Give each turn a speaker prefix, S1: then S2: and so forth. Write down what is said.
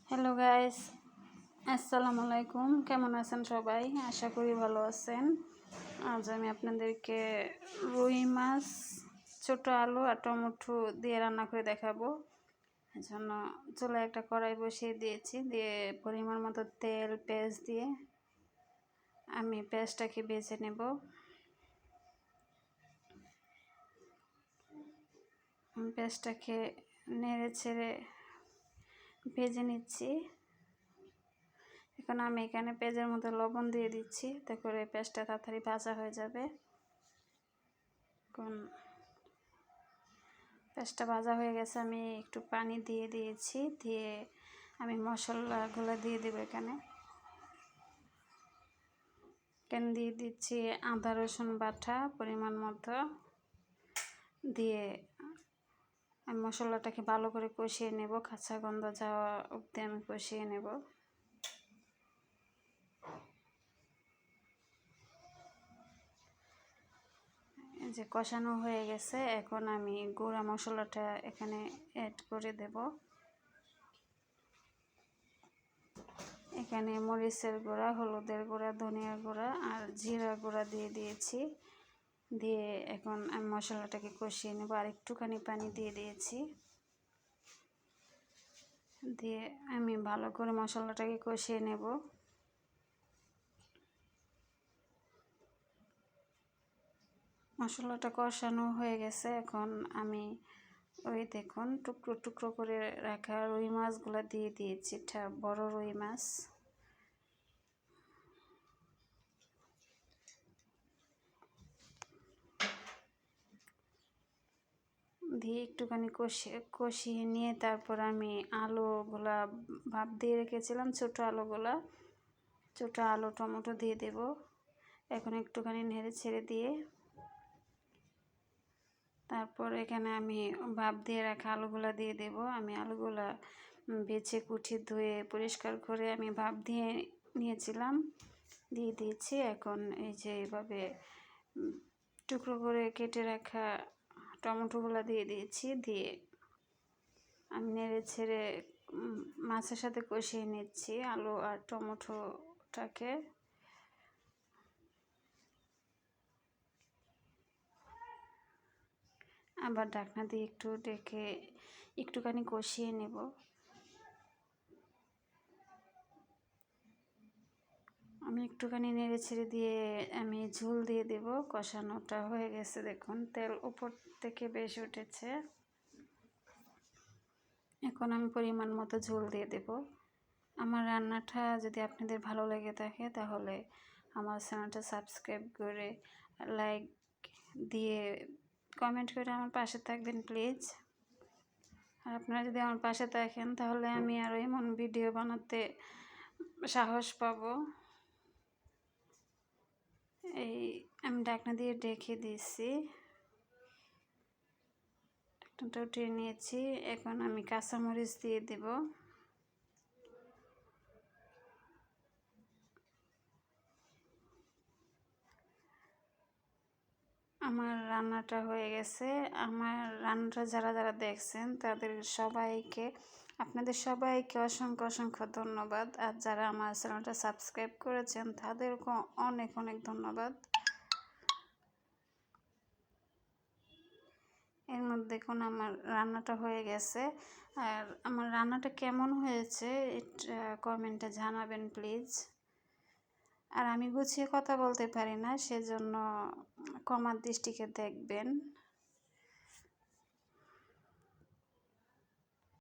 S1: Hello guys, আসসালামু আলাইকুম। কেমন আছেন সবাই? আশা করি ভালো আছেন। আজ আমি আপনাদেরকে রুই মাছ, ছোট আলু আর টমেটো দিয়ে রান্না করে দেখাবো। এজন্য চুলায় একটা কড়াই বসিয়ে দিয়েছি, দিয়ে পরিমাণ মতো তেল পেঁয়াজ দিয়ে আমি পেঁয়াজটাকে ভেজে নেব। পেঁয়াজটাকে নেড়ে ছেড়ে ভেজে নিচ্ছি। এখন আমি এখানে পেঁয়াজের মধ্যে লবণ দিয়ে দিচ্ছি, তাতে করে পেঁয়াজটা তাড়াতাড়ি ভাজা হয়ে যাবে। এখন পেঁয়াজটা ভাজা হয়ে গেছে, আমি একটু পানি দিয়ে দিয়েছি, দিয়ে আমি মশলাগুলো দিয়ে দেবো। এখানে দিয়ে দিচ্ছি আদা রসুন বাটা পরিমাণ মতো, দিয়ে আমি মশলাটাকে ভালো করে কষিয়ে নেব, কাঁচা গন্ধ যাওয়া অবধি আমি কষিয়ে নেব। যে কষানো হয়ে গেছে, এখন আমি গুঁড়া মশলাটা এখানে অ্যাড করে দেব। এখানে মরিচের গুঁড়া, হলুদের গুঁড়া, ধনিয়ার গুঁড়া আর জিরা গুঁড়া দিয়ে দিয়েছি। দিয়ে এখন আমি মশলাটাকে কষিয়ে নেব, আর একটুখানি পানি দিয়ে দিয়েছি। দিয়ে আমি ভালো করে মশলাটাকে কষিয়ে নেব। মশলাটা কষানো হয়ে গেছে, এখন আমি ওই দেখুন টুকরো টুকরো করে রাখা রুই মাছগুলো দিয়ে দিয়েছি। এটা বড় রুই মাছ। দিয়ে একটুখানি কষিয়ে নিয়ে তারপর আমি আলুগুলা ভাপ দিয়ে রেখেছিলাম, ছোটো আলু টমেটো দিয়ে দেব। এখন একটুখানি নেড়ে ছেড়ে দিয়ে তারপর এখানে আমি ভাপ দিয়ে রাখা আলুগুলা দিয়ে দেব। আমি আলুগুলা বেছে কুচি ধুয়ে পরিষ্কার করে আমি ভাপ দিয়ে নিয়েছিলাম, দিয়ে দিয়েছি। এখন এই যে এইভাবে টুকরো করে কেটে রাখা টমেটোগুলো দিয়ে দিয়েছি, দিয়ে আমি নেড়ে ছেড়ে মাছের সাথে কষিয়ে নিচ্ছি আলু আর টমেটোটাকে। আবার ঢাকনা দিয়ে একটু ডেকে একটুখানি কষিয়ে নেব। আমি একটুখানি নেড়ে ছেড়ে দিয়ে আমি ঝোল দিয়ে দেব। কষানোটা হয়ে গেছে, দেখুন তেল উপর থেকে বেশ উঠেছে। এখন আমি পরিমাণ মতো ঝোল দিয়ে দেব। আমার রান্নাটা যদি আপনাদের ভালো লেগে থাকে তাহলে আমার চ্যানেলটা সাবস্ক্রাইব করে লাইক দিয়ে কমেন্ট করে আমার পাশে থাকবেন প্লিজ। আর আপনারা যদি আমার পাশে থাকেন তাহলে আমি আরও এমন ভিডিও বানাতে সাহস পাবো। এই আমি ঢাকনা দিয়ে ঢেকে দিয়েছি, ঢাকনাটা উঠিয়ে নিয়েছি। এখন আমি কাঁচামরিচ দিয়ে দেব। আমার রান্নাটা হয়ে গেছে। আমার রান্নাটা যারা যারা দেখছেন আপনাদের সবাইকে অসংখ্য ধন্যবাদ। আর যারা আমার চ্যানেলটা সাবস্ক্রাইব করেছেন তাদেরকে অনেক অনেক ধন্যবাদ। এর মধ্যে দেখুন আমার রান্নাটা হয়ে গেছে। আর আমার রান্নাটা কেমন হয়েছে এটা কমেন্টে জানাবেন প্লিজ। আর আমি গুছিয়ে কথা বলতে পারি না, সেজন্য ক্ষমার দৃষ্টিতে দেখবেন।